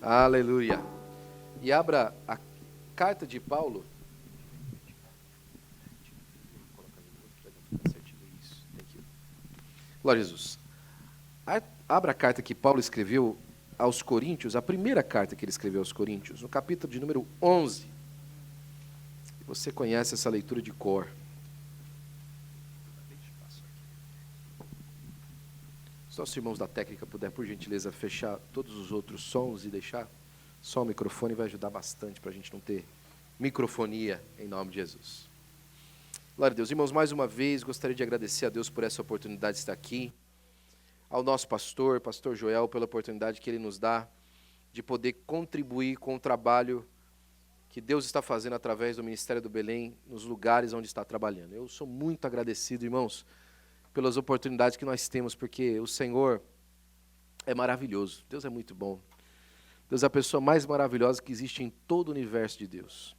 Aleluia. E abra a carta de Paulo. Glória a Jesus. Abra a carta que Paulo escreveu aos Coríntios, a primeira carta que ele escreveu aos Coríntios, no capítulo de número 11. Você conhece essa leitura de cor. Se nossos irmãos da técnica puder, por gentileza, fechar todos os outros sons e deixar só o microfone, vai ajudar bastante para a gente não ter microfonia, em nome de Jesus. Glória a Deus. Irmãos, mais uma vez, gostaria de agradecer a Deus por essa oportunidade de estar aqui, ao nosso pastor Joel, pela oportunidade que ele nos dá de poder contribuir com o trabalho que Deus está fazendo através do Ministério do Belém, nos lugares onde está trabalhando. Eu sou muito agradecido, irmãos, pelas oportunidades que nós temos, porque o Senhor é maravilhoso. Deus é muito bom. Deus é a pessoa mais maravilhosa que existe em todo o universo de Deus.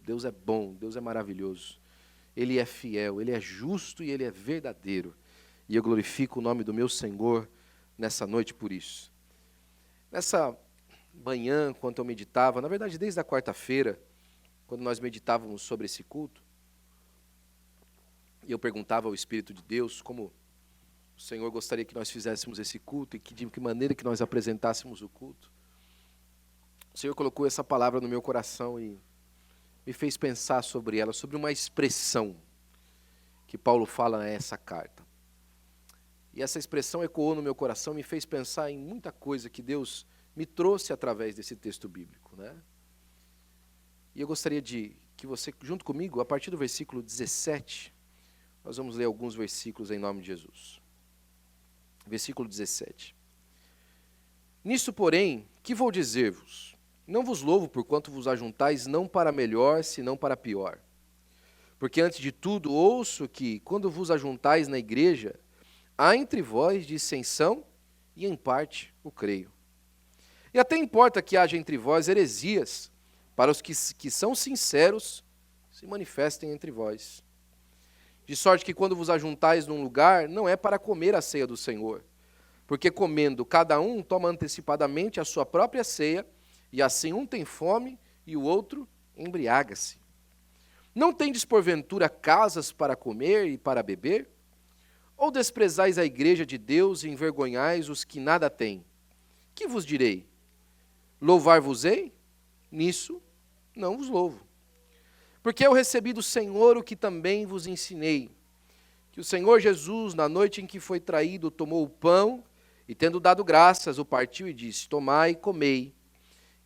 Deus é bom, Deus é maravilhoso. Ele é fiel, Ele é justo e Ele é verdadeiro. E eu glorifico o nome do meu Senhor nessa noite por isso. Nessa manhã, quando eu meditava, na verdade desde a quarta-feira, quando nós meditávamos sobre esse culto, e eu perguntava ao Espírito de Deus como o Senhor gostaria que nós fizéssemos esse culto e de que maneira que nós apresentássemos o culto. O Senhor colocou essa palavra no meu coração e me fez pensar sobre ela, sobre uma expressão que Paulo fala nessa carta. E essa expressão ecoou no meu coração, me fez pensar em muita coisa que Deus me trouxe através desse texto bíblico, né? E eu gostaria que você, junto comigo, a partir do versículo 17, nós vamos ler alguns versículos em nome de Jesus. Versículo 17. Nisso, porém, que vou dizer-vos? Não vos louvo porquanto vos ajuntais não para melhor, senão para pior. Porque antes de tudo ouço que, quando vos ajuntais na igreja, há entre vós dissensão, e em parte o creio. E até importa que haja entre vós heresias, para os que são sinceros, se manifestem entre vós. De sorte que quando vos ajuntais num lugar, não é para comer a ceia do Senhor, porque comendo cada um toma antecipadamente a sua própria ceia, e assim um tem fome e o outro embriaga-se. Não tendes porventura casas para comer e para beber? Ou desprezais a igreja de Deus e envergonhais os que nada têm? Que vos direi? Louvar-vos-ei? Nisso não vos louvo. Porque eu recebi do Senhor o que também vos ensinei, que o Senhor Jesus, na noite em que foi traído, tomou o pão e, tendo dado graças, o partiu e disse: tomai e comei.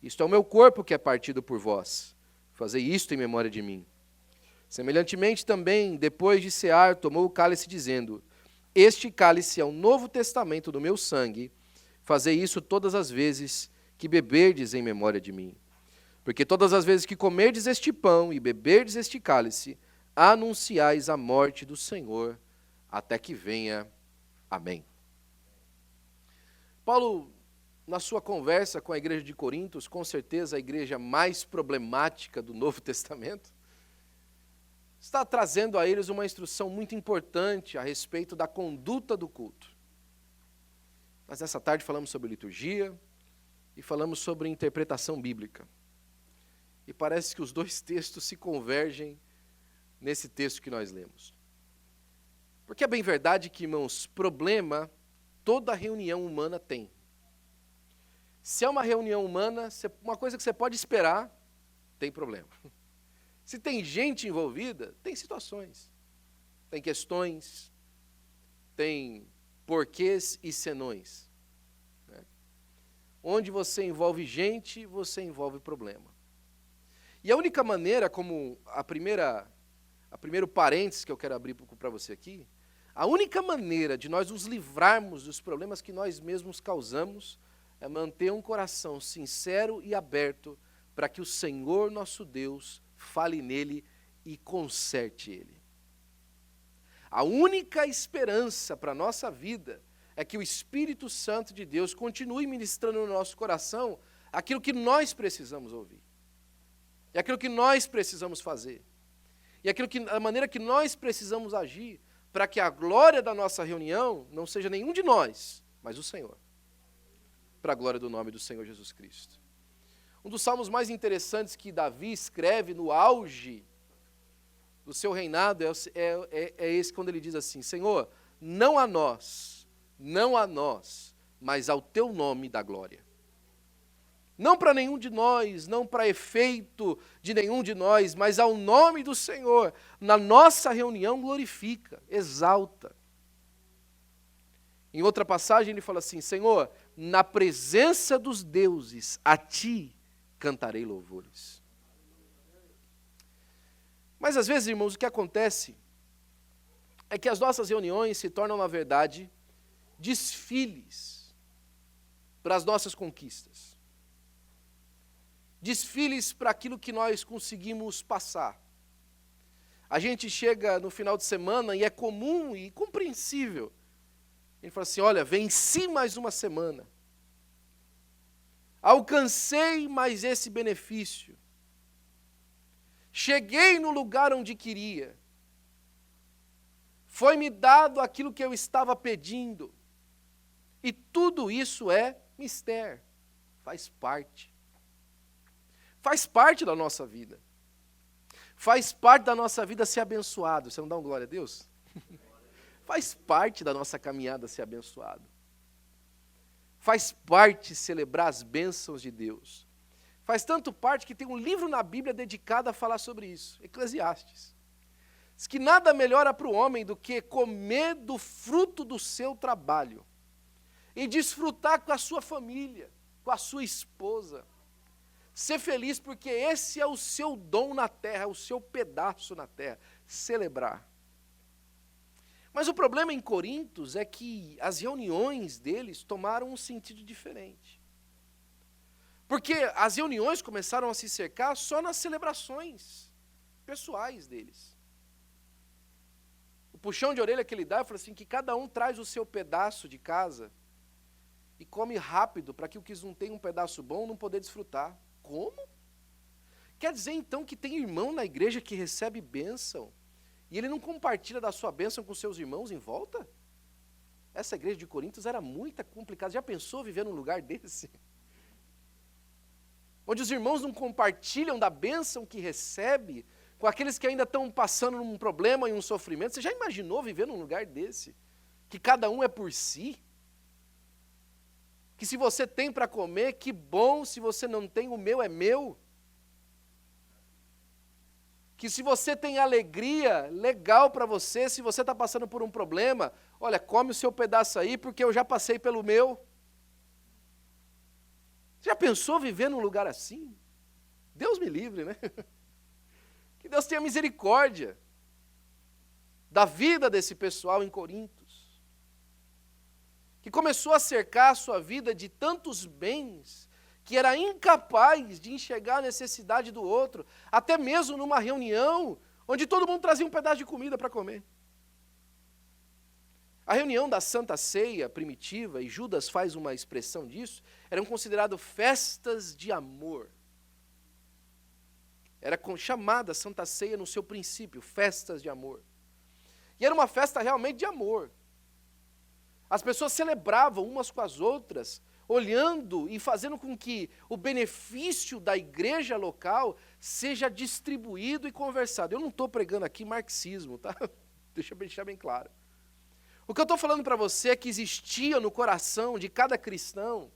Isto é o meu corpo que é partido por vós. Fazei isto em memória de mim. Semelhantemente também, depois de cear, tomou o cálice, dizendo: este cálice é o novo testamento do meu sangue. Fazei isso todas as vezes que beberdes em memória de mim. Porque todas as vezes que comerdes este pão e beberdes este cálice, anunciais a morte do Senhor, até que venha. Amém. Paulo, na sua conversa com a igreja de Corintos, com certeza a igreja mais problemática do Novo Testamento, está trazendo a eles uma instrução muito importante a respeito da conduta do culto. Mas nessa tarde falamos sobre liturgia e falamos sobre interpretação bíblica. E parece que os dois textos se convergem nesse texto que nós lemos. Porque é bem verdade que, irmãos, problema toda reunião humana tem. Se é uma reunião humana, uma coisa que você pode esperar, tem problema. Se tem gente envolvida, tem situações, tem questões, tem porquês e senões. Né? Onde você envolve gente, você envolve problema. E a única maneira, como a primeiro parênteses que eu quero abrir para você aqui, a única maneira de nós nos livrarmos dos problemas que nós mesmos causamos é manter um coração sincero e aberto para que o Senhor nosso Deus fale nele e conserte ele. A única esperança para a nossa vida é que o Espírito Santo de Deus continue ministrando no nosso coração aquilo que nós precisamos ouvir. E aquilo que nós precisamos fazer. E a maneira que nós precisamos agir para que a glória da nossa reunião não seja nenhum de nós, mas o Senhor. Para a glória do nome do Senhor Jesus Cristo. Um dos salmos mais interessantes que Davi escreve no auge do seu reinado é esse, quando ele diz assim: Senhor, não a nós, mas ao teu nome dá glória. Não para nenhum de nós, não para efeito de nenhum de nós, mas ao nome do Senhor, na nossa reunião glorifica, exalta. Em outra passagem ele fala assim: Senhor, na presença dos deuses, a ti cantarei louvores. Mas às vezes, irmãos, o que acontece é que as nossas reuniões se tornam, na verdade, desfiles para as nossas conquistas. Desfiles para aquilo que nós conseguimos passar. A gente chega no final de semana e é comum e compreensível. Ele fala assim: olha, venci mais uma semana. Alcancei mais esse benefício. Cheguei no lugar onde queria. Foi-me dado aquilo que eu estava pedindo. E tudo isso é mistério. Faz parte. Faz parte da nossa vida. Faz parte da nossa vida ser abençoado. Você não dá um glória a Deus? Faz parte da nossa caminhada ser abençoado. Faz parte celebrar as bênçãos de Deus. Faz tanto parte que tem um livro na Bíblia dedicado a falar sobre isso, Eclesiastes. Diz que nada melhora para o homem do que comer do fruto do seu trabalho e desfrutar com a sua família, com a sua esposa. Ser feliz porque esse é o seu dom na terra, o seu pedaço na terra, celebrar. Mas o problema em Corintos é que as reuniões deles tomaram um sentido diferente. Porque as reuniões começaram a se cercar só nas celebrações pessoais deles. O puxão de orelha que ele dá, fala assim, que cada um traz o seu pedaço de casa e come rápido para que o que não tem um pedaço bom não poder desfrutar. Como? Quer dizer então que tem irmão na igreja que recebe bênção e ele não compartilha da sua bênção com seus irmãos em volta? Essa igreja de Corintos era muito complicada. Já pensou viver num lugar desse? Onde os irmãos não compartilham da bênção que recebe com aqueles que ainda estão passando num problema e um sofrimento. Você já imaginou viver num lugar desse? Que cada um é por si? Que se você tem para comer, que bom, se você não tem, o meu é meu. Que se você tem alegria, legal para você, se você está passando por um problema, olha, come o seu pedaço aí, porque eu já passei pelo meu. Você já pensou viver num lugar assim? Deus me livre, né? Que Deus tenha misericórdia da vida desse pessoal em Corintos, que começou a cercar a sua vida de tantos bens, que era incapaz de enxergar a necessidade do outro, até mesmo numa reunião, onde todo mundo trazia um pedaço de comida para comer. A reunião da Santa Ceia primitiva, e Judas faz uma expressão disso, eram consideradas festas de amor. Era chamada Santa Ceia no seu princípio, festas de amor. E era uma festa realmente de amor. As pessoas celebravam umas com as outras, olhando e fazendo com que o benefício da igreja local seja distribuído e conversado. Eu não estou pregando aqui marxismo, tá? Deixa eu deixar bem claro. O que eu estou falando para você é que existia no coração de cada cristão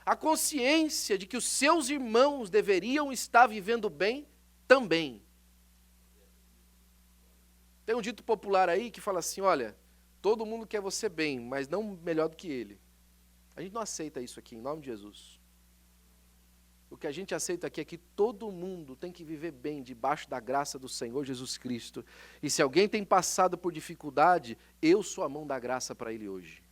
a consciência de que os seus irmãos deveriam estar vivendo bem também. Tem um dito popular aí que fala assim, olha, todo mundo quer você bem, mas não melhor do que ele. A gente não aceita isso aqui, em nome de Jesus. O que a gente aceita aqui é que todo mundo tem que viver bem debaixo da graça do Senhor Jesus Cristo. E se alguém tem passado por dificuldade, eu sou a mão da graça para ele hoje.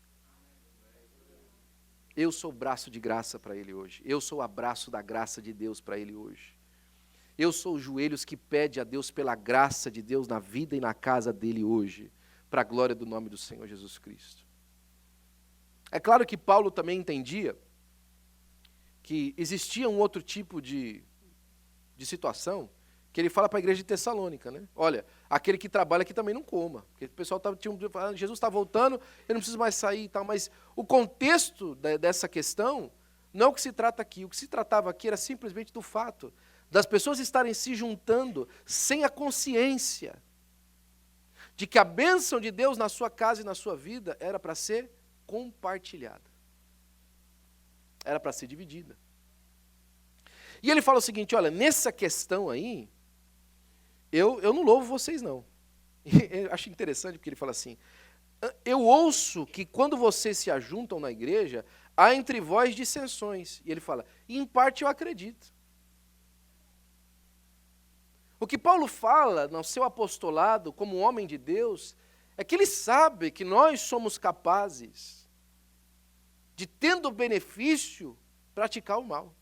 Eu sou o braço de graça para ele hoje. Eu sou o abraço da graça de Deus para ele hoje. Eu sou os joelhos que pede a Deus pela graça de Deus na vida e na casa dele hoje, para a glória do nome do Senhor Jesus Cristo. É claro que Paulo também entendia que existia um outro tipo de situação, que ele fala para a igreja de Tessalônica, né? Olha, aquele que trabalha aqui também não coma. Porque o pessoal tinha falando, Jesus está voltando, eu não preciso mais sair e tal. Mas o contexto dessa questão Não é o que se trata aqui. O que se tratava aqui era simplesmente do fato das pessoas estarem se juntando sem a consciência de que a bênção de Deus na sua casa e na sua vida era para ser compartilhada. Era para ser dividida. E ele fala o seguinte, olha, nessa questão aí, eu não louvo vocês não. Eu acho interessante porque ele fala assim, eu ouço que quando vocês se ajuntam na igreja, há entre vós dissensões. E ele fala, e em parte eu acredito. O que Paulo fala no seu apostolado como homem de Deus, é que ele sabe que nós somos capazes de, tendo benefício, praticar o mal.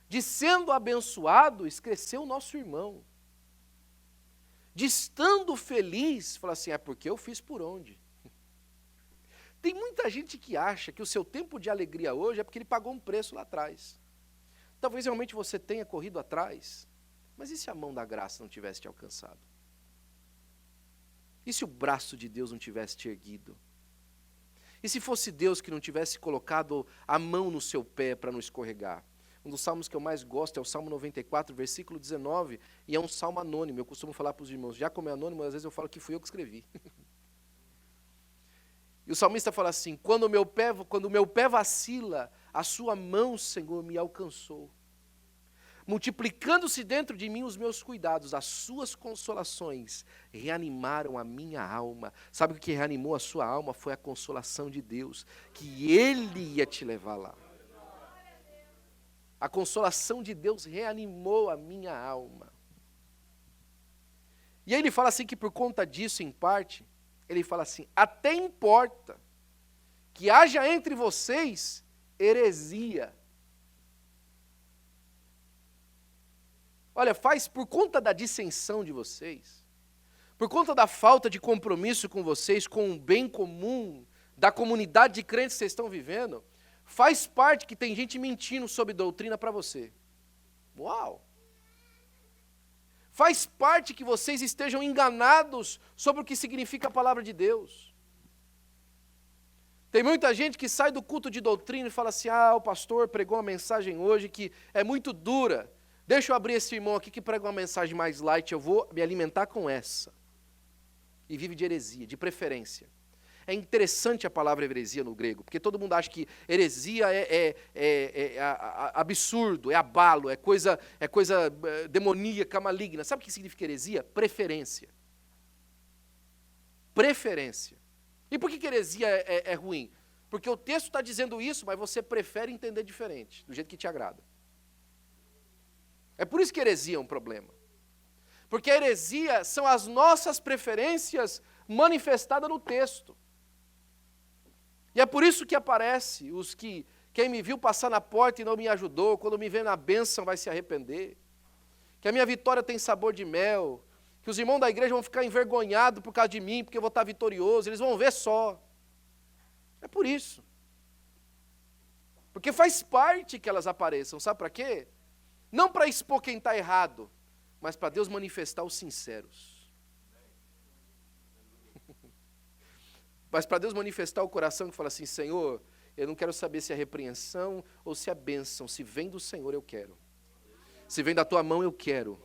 De sendo abençoado, esquecer o nosso irmão. De estando feliz, falar assim, é porque eu fiz por onde? Tem muita gente que acha que o seu tempo de alegria hoje é porque ele pagou um preço lá atrás. Talvez realmente você tenha corrido atrás, mas e se a mão da graça não tivesse te alcançado? E se o braço de Deus não tivesse te erguido? E se fosse Deus que não tivesse colocado a mão no seu pé para não escorregar? Um dos salmos que eu mais gosto é o Salmo 94, versículo 19, e é um salmo anônimo. Eu costumo falar para os irmãos, já como é anônimo, às vezes eu falo que fui eu que escrevi. E o salmista fala assim, quando o meu pé vacila, a sua mão, Senhor, me alcançou. Multiplicando-se dentro de mim os meus cuidados, as suas consolações reanimaram a minha alma. Sabe o que reanimou a sua alma? Foi a consolação de Deus, que Ele ia te levar lá. A consolação de Deus reanimou a minha alma. E aí ele fala assim que por conta disso, em parte, ele fala assim, até importa que haja entre vocês heresia. Olha, faz por conta da dissensão de vocês, por conta da falta de compromisso com vocês, com o bem comum da comunidade de crentes que vocês estão vivendo, faz parte que tem gente mentindo sobre doutrina para você. Uau! Faz parte que vocês estejam enganados sobre o que significa a palavra de Deus. Tem muita gente que sai do culto de doutrina e fala assim, o pastor pregou uma mensagem hoje que é muito dura. Deixa eu abrir esse irmão aqui que prega uma mensagem mais light, eu vou me alimentar com essa. E vive de heresia, de preferência. É interessante a palavra heresia no grego, porque todo mundo acha que heresia é absurdo, é abalo, é coisa demoníaca, maligna. Sabe o que significa heresia? Preferência. Preferência. E por que heresia é ruim? Porque o texto está dizendo isso, mas você prefere entender diferente, do jeito que te agrada. É por isso que heresia é um problema. Porque a heresia são as nossas preferências manifestadas no texto. E é por isso que aparece os que, quem me viu passar na porta e não me ajudou, quando me vê na bênção vai se arrepender. Que a minha vitória tem sabor de mel. Que os irmãos da igreja vão ficar envergonhados por causa de mim, porque eu vou estar vitorioso. Eles vão ver só. É por isso. Porque faz parte que elas apareçam. Sabe para quê? Não para expor quem está errado, mas para Deus manifestar os sinceros. Mas para Deus manifestar o coração que fala assim, Senhor, eu não quero saber se é repreensão ou se é bênção. Se vem do Senhor, eu quero. Se vem da tua mão, eu quero.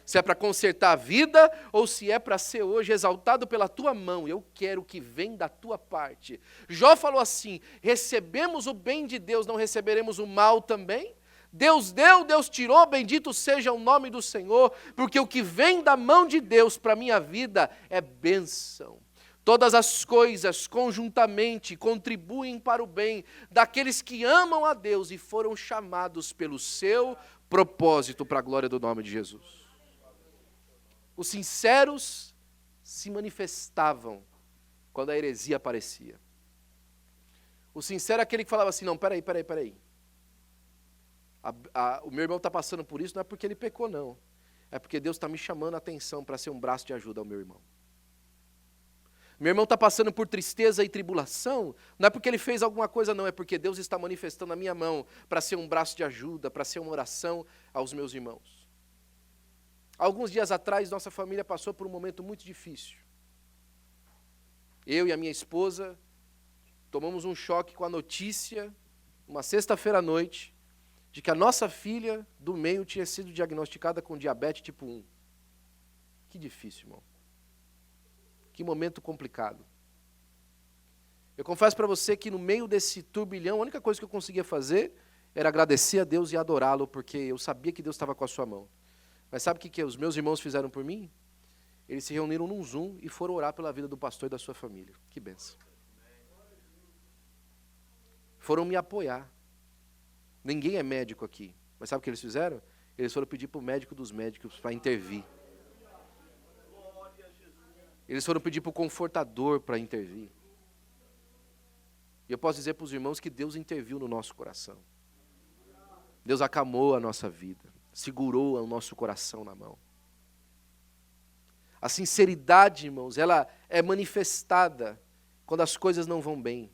Se é para consertar a vida ou se é para ser hoje exaltado pela tua mão, eu quero que vem da tua parte. Jó falou assim, recebemos o bem de Deus, não receberemos o mal também? Deus deu, Deus tirou, bendito seja o nome do Senhor, porque o que vem da mão de Deus para a minha vida é bênção. Todas as coisas conjuntamente contribuem para o bem daqueles que amam a Deus e foram chamados pelo seu propósito para a glória do nome de Jesus. Os sinceros se manifestavam quando a heresia aparecia. O sincero é aquele que falava assim, não, peraí. O meu irmão está passando por isso, não é porque ele pecou, não. É porque Deus está me chamando a atenção para ser um braço de ajuda ao meu irmão. Meu irmão está passando por tristeza e tribulação, não é porque ele fez alguma coisa, não. É porque Deus está manifestando a minha mão para ser um braço de ajuda, para ser uma oração aos meus irmãos. Alguns dias atrás, nossa família passou por um momento muito difícil. Eu e a minha esposa tomamos um choque com a notícia uma sexta-feira à noite, de que a nossa filha do meio tinha sido diagnosticada com diabetes tipo 1. Que difícil, irmão. Que momento complicado. Eu confesso para você que no meio desse turbilhão, a única coisa que eu conseguia fazer era agradecer a Deus e adorá-lo, porque eu sabia que Deus estava com a sua mão. Mas sabe o que os meus irmãos fizeram por mim? Eles se reuniram num Zoom e foram orar pela vida do pastor e da sua família. Que bênção. Foram me apoiar. Ninguém é médico aqui. Mas sabe o que eles fizeram? Eles foram pedir para o médico dos médicos para intervir. Eles foram pedir para o confortador para intervir. E eu posso dizer para os irmãos que Deus interviu no nosso coração. Deus acalmou a nossa vida. Segurou o nosso coração na mão. A sinceridade, irmãos, ela é manifestada quando as coisas não vão bem.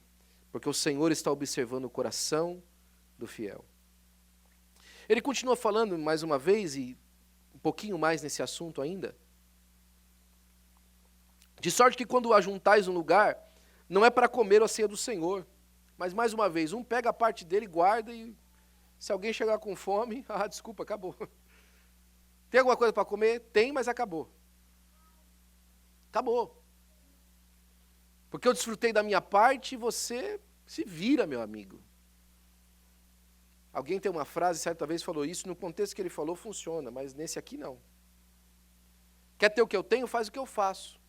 Porque o Senhor está observando o coração do fiel. Ele continua falando mais uma vez, e um pouquinho mais nesse assunto ainda. De sorte que quando ajuntais um lugar, não é para comer a ceia do Senhor. Mas mais uma vez, um pega a parte dele, guarda e se alguém chegar com fome, desculpa, acabou. Tem alguma coisa para comer? Tem, mas acabou. Acabou. Porque eu desfrutei da minha parte e você se vira, meu amigo. Alguém tem uma frase, certa vez falou isso, no contexto que ele falou funciona, mas nesse aqui não. Quer ter o que eu tenho, faz o que eu faço.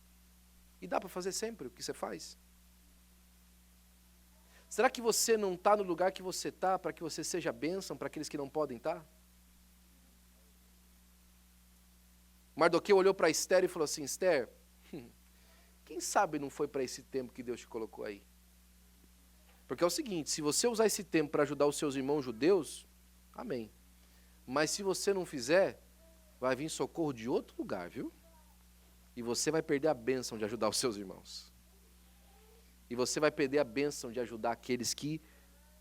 E dá para fazer sempre o que você faz? Será que você não está no lugar que você está para que você seja bênção para aqueles que não podem estar? Mardoqueu olhou para Esther e falou assim, Esther, quem sabe não foi para esse tempo que Deus te colocou aí? Porque é o seguinte, se você usar esse tempo para ajudar os seus irmãos judeus, amém. Mas se você não fizer, vai vir socorro de outro lugar, viu? E você vai perder a bênção de ajudar os seus irmãos. E você vai perder a bênção de ajudar aqueles que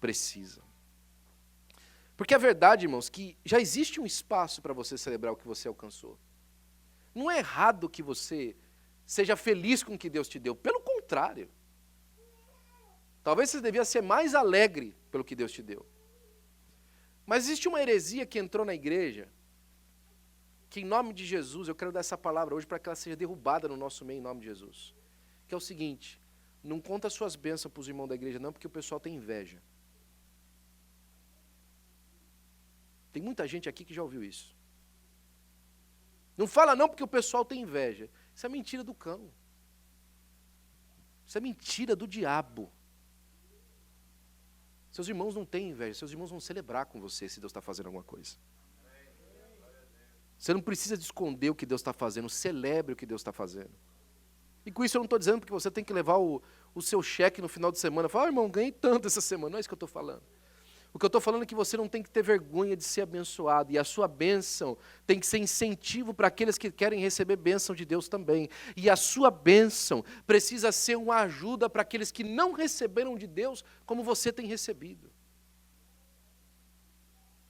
precisam. Porque é verdade, irmãos, que já existe um espaço para você celebrar o que você alcançou. Não é errado que você seja feliz com o que Deus te deu. Pelo contrário. Talvez você devia ser mais alegre pelo que Deus te deu. Mas existe uma heresia que entrou na igreja, que em nome de Jesus, eu quero dar essa palavra hoje para que ela seja derrubada no nosso meio em nome de Jesus. Que é o seguinte, não conta suas bênçãos para os irmãos da igreja não, porque o pessoal tem inveja. Tem muita gente aqui que já ouviu isso. Não fala não porque o pessoal tem inveja. Isso é mentira do cão. Isso é mentira do diabo. Seus irmãos não têm inveja, seus irmãos vão celebrar com você se Deus está fazendo alguma coisa. Você não precisa de esconder o que Deus está fazendo, celebre o que Deus está fazendo. E com isso eu não estou dizendo que você tem que levar o seu cheque no final de semana e falar, irmão, ganhei tanto essa semana, não é isso que eu estou falando. O que eu estou falando é que você não tem que ter vergonha de ser abençoado, e a sua bênção tem que ser incentivo para aqueles que querem receber bênção de Deus também. E a sua bênção precisa ser uma ajuda para aqueles que não receberam de Deus como você tem recebido.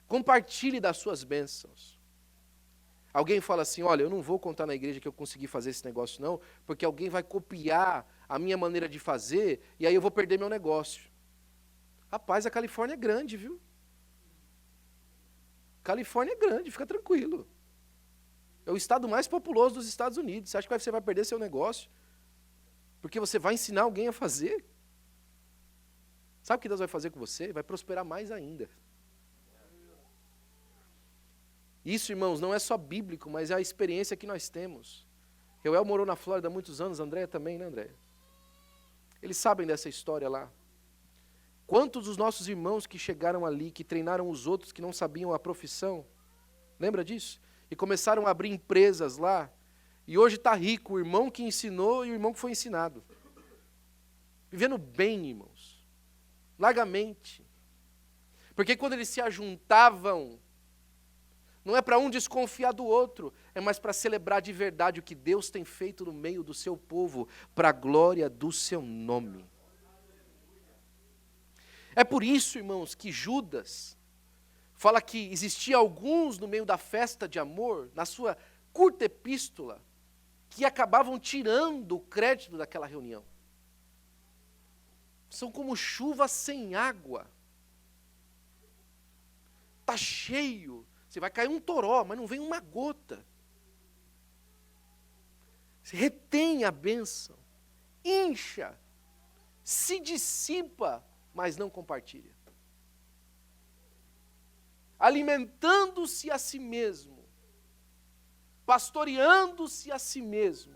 Compartilhe das suas bênçãos. Alguém fala assim, olha, eu não vou contar na igreja que eu consegui fazer esse negócio não, porque alguém vai copiar a minha maneira de fazer, e aí eu vou perder meu negócio. Rapaz, a Califórnia é grande, viu? Califórnia é grande, fica tranquilo. É o estado mais populoso dos Estados Unidos. Você acha que você vai perder seu negócio? Porque você vai ensinar alguém a fazer? Sabe o que Deus vai fazer com você? Vai prosperar mais ainda. Isso, irmãos, não é só bíblico, mas é a experiência que nós temos. Reuel morou na Flórida há muitos anos, Andréia também, né, Andréia? Eles sabem dessa história lá. Quantos dos nossos irmãos que chegaram ali, que treinaram os outros que não sabiam a profissão, lembra disso? E começaram a abrir empresas lá, e hoje está rico, o irmão que ensinou e o irmão que foi ensinado. Vivendo bem, irmãos, largamente. Porque quando eles se ajuntavam, não é para um desconfiar do outro, é mais para celebrar de verdade o que Deus tem feito no meio do seu povo, para a glória do seu nome. É por isso, irmãos, que Judas fala que existia alguns no meio da festa de amor, na sua curta epístola, que acabavam tirando o crédito daquela reunião. São como chuva sem água. está cheio. Você vai cair um toró, mas não vem uma gota. Você retém a bênção, incha, se dissipa, mas não compartilha. Alimentando-se a si mesmo, pastoreando-se a si mesmo,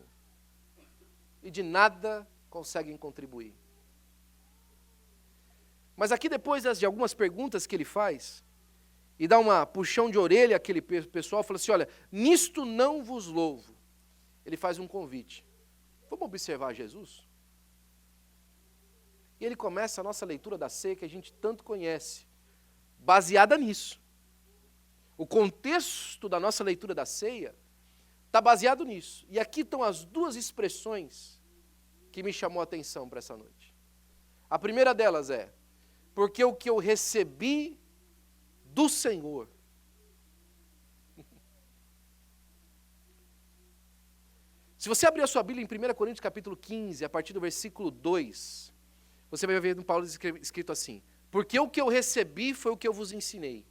e de nada conseguem contribuir. Mas aqui depois de algumas perguntas que ele faz, e dá uma puxão de orelha àquele pessoal, fala assim, olha, nisto não vos louvo. Ele faz um convite. Vamos observar Jesus? E ele começa a nossa leitura da ceia, que a gente tanto conhece, baseada nisso. O contexto da nossa leitura da ceia está baseado nisso. E aqui estão as duas expressões que me chamou a atenção para essa noite. A primeira delas é, porque o que eu recebi do Senhor. Se você abrir a sua Bíblia em 1 Coríntios capítulo 15, a partir do versículo 2, você vai ver no Paulo escrito assim, porque o que eu recebi foi o que eu vos ensinei.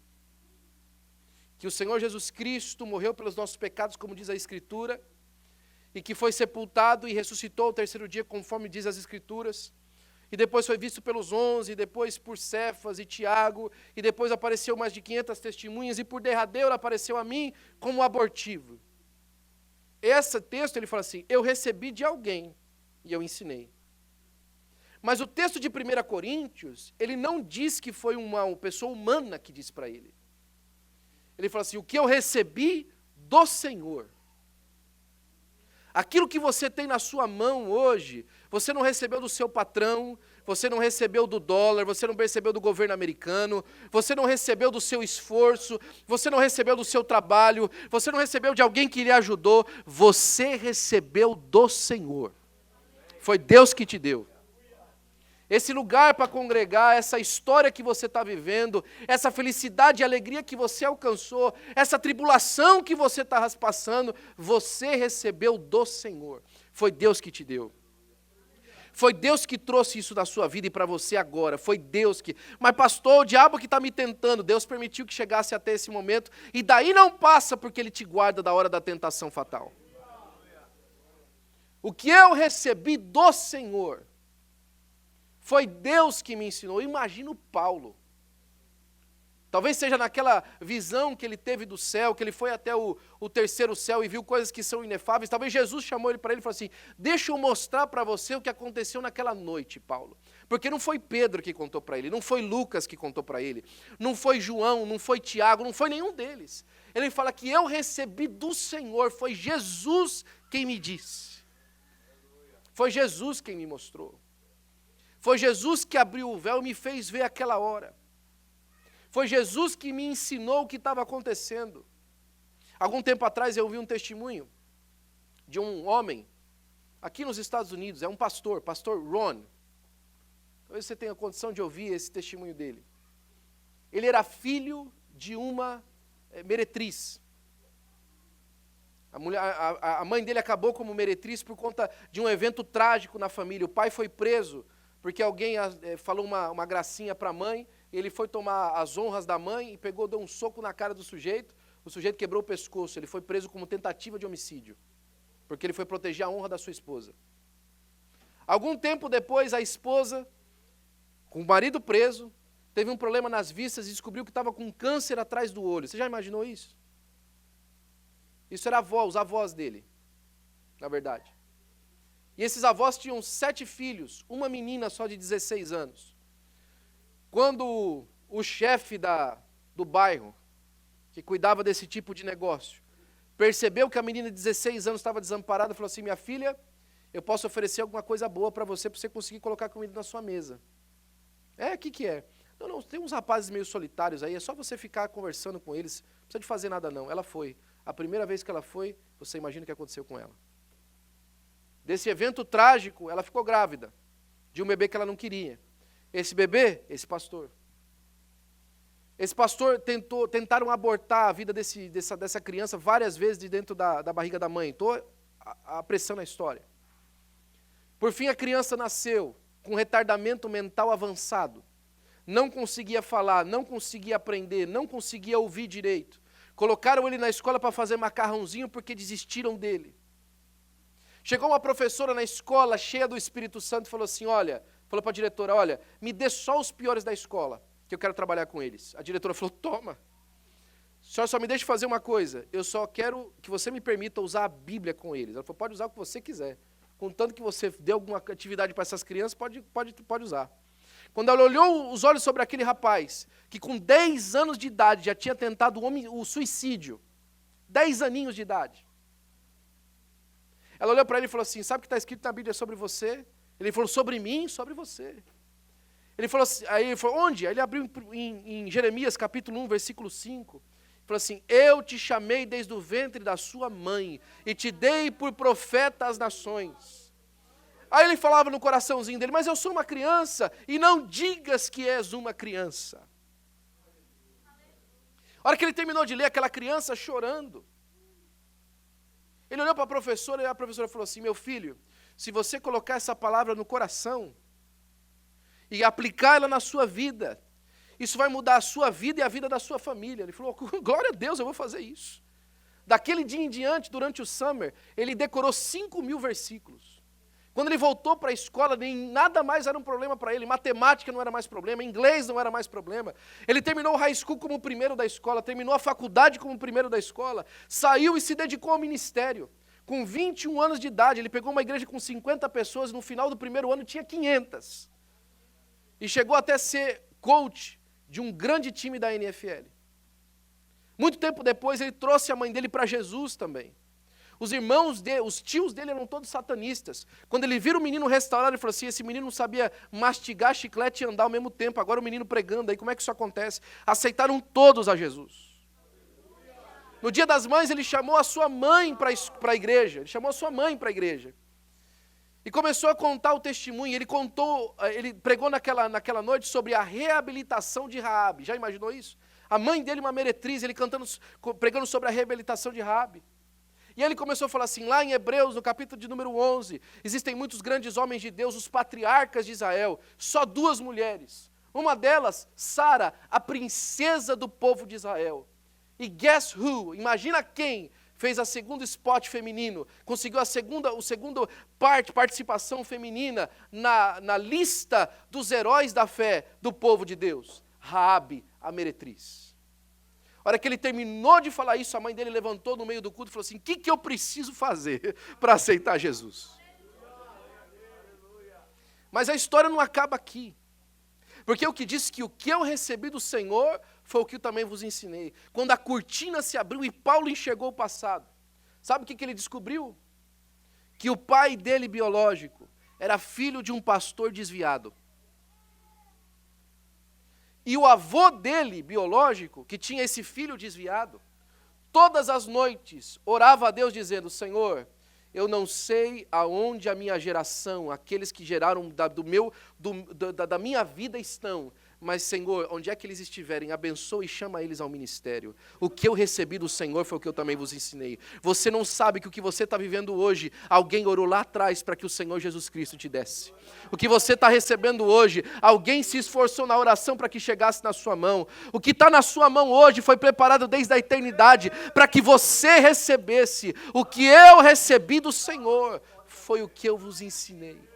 Que o Senhor Jesus Cristo morreu pelos nossos pecados, como diz a Escritura, e que foi sepultado e ressuscitou ao terceiro dia, conforme diz as Escrituras, e depois foi visto pelos 11, e depois por Cefas e Tiago, e depois apareceu mais de 500 testemunhas, e por derradeiro apareceu a mim como abortivo. Esse texto, ele fala assim, eu recebi de alguém, e eu ensinei. Mas o texto de 1 Coríntios, ele não diz que foi uma pessoa humana que disse para ele. Ele fala assim, o que eu recebi do Senhor. Aquilo que você tem na sua mão hoje, você não recebeu do seu patrão, você não recebeu do dólar, você não recebeu do governo americano, você não recebeu do seu esforço, você não recebeu do seu trabalho, você não recebeu de alguém que lhe ajudou, você recebeu do Senhor. Foi Deus que te deu. Esse lugar para congregar, essa história que você está vivendo, essa felicidade e alegria que você alcançou, essa tribulação que você está passando, você recebeu do Senhor. Foi Deus que te deu. Foi Deus que trouxe isso da sua vida e para você agora. Foi Deus que... Mas pastor, o diabo que está me tentando, Deus permitiu que chegasse até esse momento e daí não passa porque Ele te guarda da hora da tentação fatal. O que eu recebi do Senhor foi Deus que me ensinou. Imagina o Paulo. Talvez seja naquela visão que ele teve do céu, que ele foi até o terceiro céu e viu coisas que são inefáveis. Talvez Jesus chamou ele para ele e falou assim, deixa eu mostrar para você o que aconteceu naquela noite, Paulo. Porque não foi Pedro que contou para ele, não foi Lucas que contou para ele, não foi João, não foi Tiago, não foi nenhum deles. Ele fala que eu recebi do Senhor, foi Jesus quem me disse. Foi Jesus quem me mostrou. Foi Jesus que abriu o véu e me fez ver aquela hora. Foi Jesus que me ensinou o que estava acontecendo. Algum tempo atrás eu ouvi um testemunho de um homem, aqui nos Estados Unidos, é um pastor Ron. Talvez você tenha condição de ouvir esse testemunho dele. Ele era filho de uma meretriz. A mãe dele acabou como meretriz por conta de um evento trágico na família. O pai foi preso porque alguém falou uma gracinha para a mãe, ele foi tomar as honras da mãe e deu um soco na cara do sujeito, o sujeito quebrou o pescoço, ele foi preso como tentativa de homicídio, porque ele foi proteger a honra da sua esposa. Algum tempo depois, a esposa, com o marido preso, teve um problema nas vistas e descobriu que estava com câncer atrás do olho. Você já imaginou isso? Isso era os avós dele, na verdade. E esses avós tinham 7 filhos, uma menina só de 16 anos. Quando o chefe do bairro, que cuidava desse tipo de negócio, percebeu que a menina de 16 anos estava desamparada, falou assim, minha filha, eu posso oferecer alguma coisa boa para você conseguir colocar comida na sua mesa. O que é? Não, tem uns rapazes meio solitários aí, é só você ficar conversando com eles, não precisa de fazer nada não. Ela foi. A primeira vez que ela foi, você imagina o que aconteceu com ela. Desse evento trágico, ela ficou grávida de um bebê que ela não queria. Esse bebê, esse pastor. Esse pastor tentaram abortar a vida dessa criança várias vezes de dentro da barriga da mãe. Estou apressando a história. Por fim, a criança nasceu com retardamento mental avançado. não conseguia falar, não conseguia aprender, não conseguia ouvir direito. Colocaram ele na escola para fazer macarrãozinho porque desistiram dele. Chegou uma professora na escola cheia do Espírito Santo e falou assim, falou para a diretora, olha, me dê só os piores da escola, que eu quero trabalhar com eles. A diretora falou, toma. A senhora só me deixa fazer uma coisa, eu só quero que você me permita usar a Bíblia com eles. Ela falou, pode usar o que você quiser. Contanto que você dê alguma atividade para essas crianças, pode usar. Quando ela olhou os olhos sobre aquele rapaz, que com 10 anos de idade já tinha tentado o suicídio, 10 aninhos de idade, ela olhou para ele e falou assim, sabe o que está escrito na Bíblia sobre você? Ele falou, sobre mim, sobre você. Ele falou assim, aí ele falou, onde? Aí ele abriu em Jeremias capítulo 1, versículo 5, falou assim, eu te chamei desde o ventre da sua mãe, e te dei por profeta às nações. Aí ele falava no coraçãozinho dele, mas eu sou uma criança, e não digas que és uma criança. A hora que ele terminou de ler, aquela criança chorando, ele olhou para a professora, e a professora falou assim, meu filho, se você colocar essa palavra no coração, e aplicar ela na sua vida, isso vai mudar a sua vida e a vida da sua família. Ele falou, glória a Deus, eu vou fazer isso. Daquele dia em diante, durante o summer, ele decorou 5.000 versículos. Quando ele voltou para a escola, nada mais era um problema para ele. Matemática não era mais problema, inglês não era mais problema. Ele terminou o high school como o primeiro da escola, terminou a faculdade como o primeiro da escola, saiu e se dedicou ao ministério. Com 21 anos de idade, ele pegou uma igreja com 50 pessoas, no final do primeiro ano tinha 500. E chegou até a ser coach de um grande time da NFL. Muito tempo depois, ele trouxe a mãe dele para Jesus também. Os irmãos dele, os tios dele eram todos satanistas. Quando ele vira o menino restaurado, ele falou assim, esse menino não sabia mastigar chiclete e andar ao mesmo tempo, agora o menino pregando, aí como é que isso acontece? Aceitaram todos a Jesus. No dia das mães, ele chamou a sua mãe para a igreja, E começou a contar o testemunho, ele pregou naquela noite sobre a reabilitação de Raabe. Já imaginou isso? A mãe dele, uma meretriz, ele pregando sobre a reabilitação de Raabe. E ele começou a falar assim, lá em Hebreus, no capítulo de número 11, existem muitos grandes homens de Deus, os patriarcas de Israel, só 2 mulheres. Uma delas, Sara, a princesa do povo de Israel. E guess who? Imagina quem fez a segunda spot feminino, conseguiu a segunda participação feminina na lista dos heróis da fé do povo de Deus. Raabe, a meretriz. A hora que ele terminou de falar isso, a mãe dele levantou no meio do culto e falou assim, o que eu preciso fazer para aceitar Jesus? Mas a história não acaba aqui. Porque o que diz que o que eu recebi do Senhor foi o que eu também vos ensinei. Quando a cortina se abriu e Paulo enxergou o passado, sabe o que ele descobriu? Que o pai dele biológico era filho de um pastor desviado. E o avô dele biológico, que tinha esse filho desviado, todas as noites orava a Deus dizendo, Senhor, eu não sei aonde a minha geração, aqueles que geraram da minha vida estão, mas, Senhor, onde é que eles estiverem, abençoa e chama eles ao ministério. O que eu recebi do Senhor foi o que eu também vos ensinei. Você não sabe que o que você está vivendo hoje, alguém orou lá atrás para que o Senhor Jesus Cristo te desse. O que você está recebendo hoje, alguém se esforçou na oração para que chegasse na sua mão. O que está na sua mão hoje foi preparado desde a eternidade para que você recebesse. O que eu recebi do Senhor foi o que eu vos ensinei.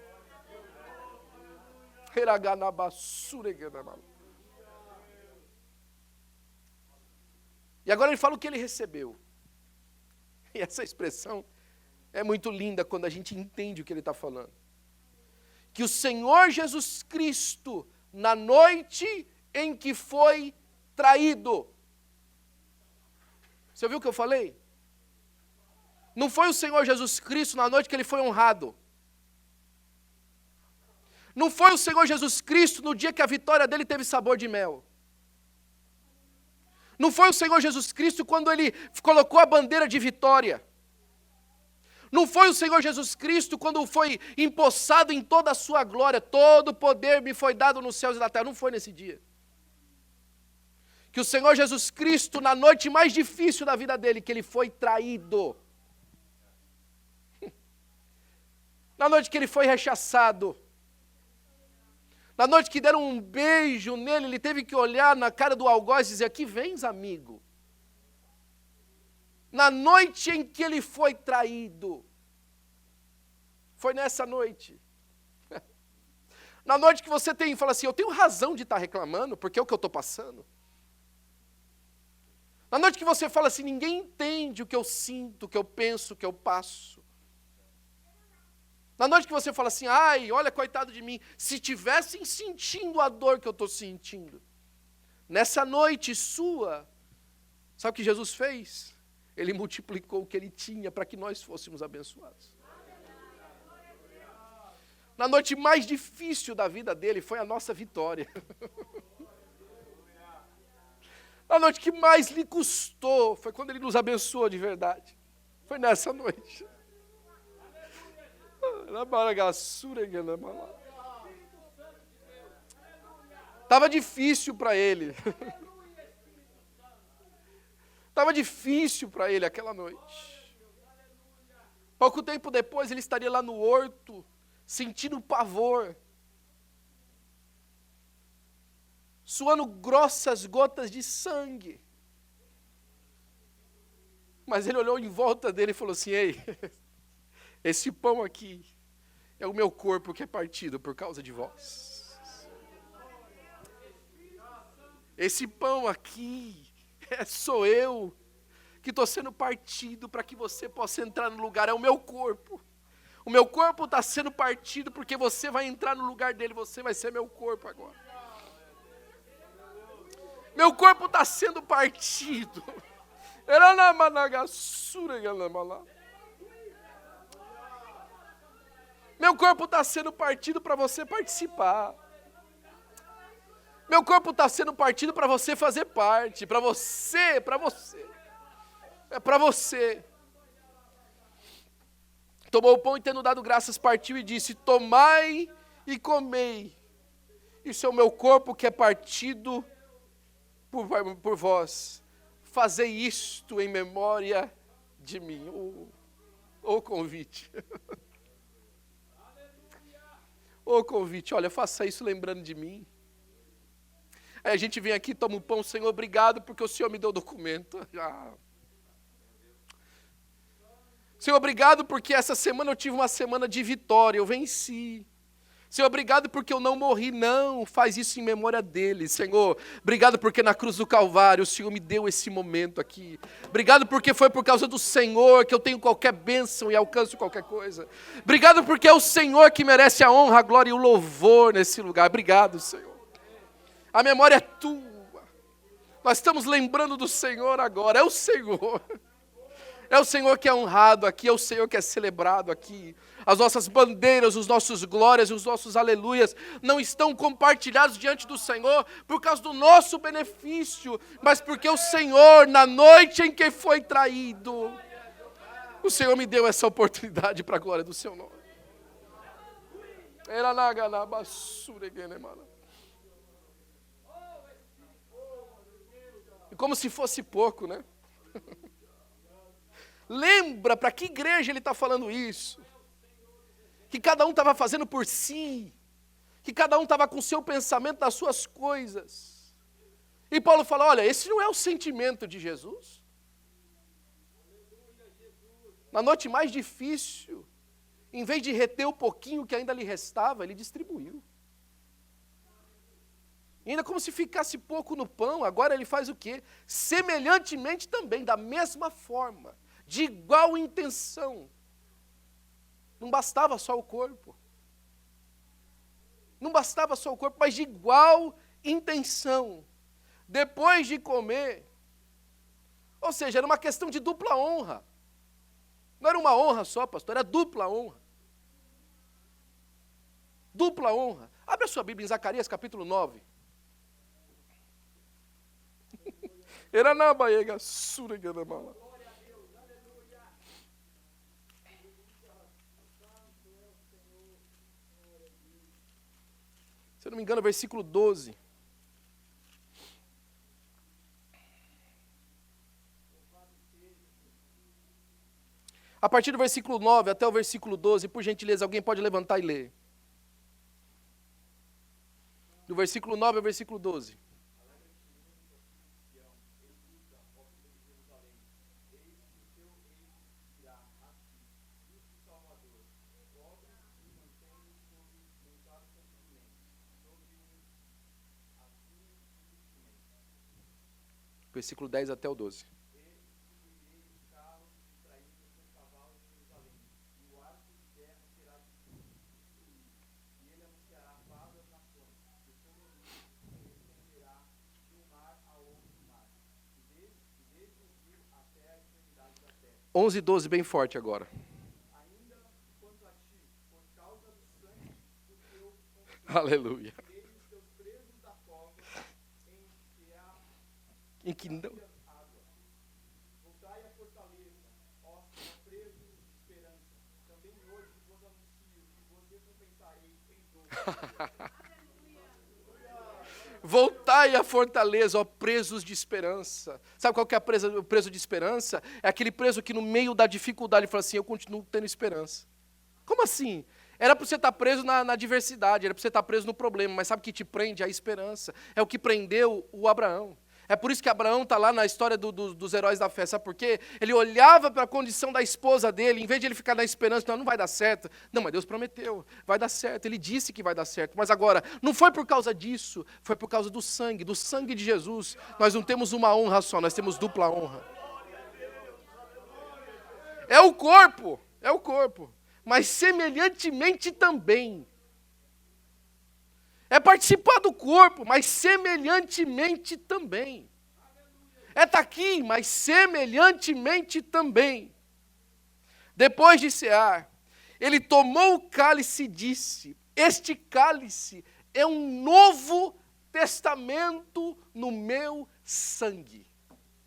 E agora ele fala o que ele recebeu. E essa expressão é muito linda quando a gente entende o que ele está falando. Que o Senhor Jesus Cristo, na noite em que foi traído. Você ouviu o que eu falei? Não foi o Senhor Jesus Cristo na noite que ele foi honrado. Não foi o Senhor Jesus Cristo no dia que a vitória dele teve sabor de mel. Não foi o Senhor Jesus Cristo quando ele colocou a bandeira de vitória. Não foi o Senhor Jesus Cristo quando foi empossado em toda a sua glória. Todo poder me foi dado nos céus e na terra. Não foi nesse dia. Que o Senhor Jesus Cristo, na noite mais difícil da vida dele, que ele foi traído. Na noite que ele foi rechaçado. Na noite que deram um beijo nele, ele teve que olhar na cara do algoz e dizer, aqui vens, amigo. Na noite em que ele foi traído, foi nessa noite. Na noite que você fala assim, eu tenho razão de estar reclamando, porque é o que eu estou passando. Na noite que você fala assim, ninguém entende o que eu sinto, o que eu penso, o que eu passo. Na noite que você fala assim, ai, olha, coitado de mim, se tivessem sentindo a dor que eu estou sentindo. Nessa noite sua, sabe o que Jesus fez? Ele multiplicou o que ele tinha para que nós fôssemos abençoados. Na noite mais difícil da vida dele foi a nossa vitória. A noite que mais lhe custou foi quando ele nos abençoou de verdade. Foi nessa noite. Estava difícil para ele. Estava difícil para ele aquela noite. Pouco tempo depois ele estaria lá no horto, sentindo pavor, suando grossas gotas de sangue. Mas ele olhou em volta dele e falou assim, ei, esse pão aqui é o meu corpo que é partido por causa de vós. Esse pão aqui sou eu que estou sendo partido para que você possa entrar no lugar, é o meu corpo. O meu corpo está sendo partido porque você vai entrar no lugar dele, você vai ser meu corpo agora. Meu corpo está sendo partido. Meu corpo está sendo partido para você participar. Meu corpo está sendo partido para você fazer parte. Para você. É para você. Tomou o pão e tendo dado graças, partiu e disse, tomai e comei. Isso é o meu corpo que é partido por vós. Fazei isto em memória de mim. O convite. O convite, olha, faça isso lembrando de mim. Aí a gente vem aqui, toma um pão, Senhor, obrigado porque o Senhor me deu o documento. Senhor, obrigado porque essa semana eu tive uma semana de vitória, eu venci. Senhor, obrigado porque eu não morri, não, faz isso em memória dele. Senhor, obrigado porque na cruz do Calvário o Senhor me deu esse momento aqui. Obrigado porque foi por causa do Senhor que eu tenho qualquer bênção e alcanço qualquer coisa. Obrigado porque é o Senhor que merece a honra, a glória e o louvor nesse lugar. Obrigado, Senhor. A memória é tua. Nós estamos lembrando do Senhor agora, é o Senhor. É o Senhor que é honrado aqui, é o Senhor que é celebrado aqui. As nossas bandeiras, os nossos glórias e os nossos aleluias não estão compartilhados diante do Senhor por causa do nosso benefício, mas porque o Senhor, na noite em que foi traído, o Senhor me deu essa oportunidade para a glória do seu nome. E como se fosse pouco, né? Lembra para que igreja ele está falando isso? Que cada um estava fazendo por si, que cada um estava com o seu pensamento nas suas coisas. E Paulo fala, olha, esse não é o sentimento de Jesus. Na noite mais difícil, em vez de reter o pouquinho que ainda lhe restava, ele distribuiu. E ainda como se ficasse pouco no pão, agora ele faz o quê? Semelhantemente também, da mesma forma, de igual intenção. Não bastava só o corpo. Não bastava só o corpo, mas de igual intenção. Depois de comer, ou seja, era uma questão de dupla honra. Não era uma honra só, pastor, era dupla honra. Dupla honra. Abra sua Bíblia em Zacarias capítulo 9. Era na baega suraganamala. Se eu não me engano, versículo 12. A partir do versículo 9 até o versículo 12, por gentileza, alguém pode levantar e ler. Do versículo 9 ao versículo 12. Versículo 10 até o 12. Onze e 12 bem forte agora. Aleluia. Em que não... Voltai à fortaleza, ó presos de esperança. Sabe qual que é o preso de esperança? É aquele preso que no meio da dificuldade fala assim, eu continuo tendo esperança. Como assim? Era para você estar preso na adversidade, era para você estar preso no problema, mas sabe o que te prende? A esperança. É o que prendeu o Abraão. É por isso que Abraão está lá na história dos heróis da fé. Sabe por quê? Ele olhava para a condição da esposa dele, em vez de ele ficar na esperança, não vai dar certo. Não, mas Deus prometeu, vai dar certo. Ele disse que vai dar certo. Mas agora, não foi por causa disso, foi por causa do sangue de Jesus. Nós não temos uma honra só, nós temos dupla honra. É o corpo. Mas semelhantemente também. É participar do corpo, mas semelhantemente também. É estar aqui, mas semelhantemente também. Depois de cear, ele tomou o cálice e disse, este cálice é um novo testamento no meu sangue.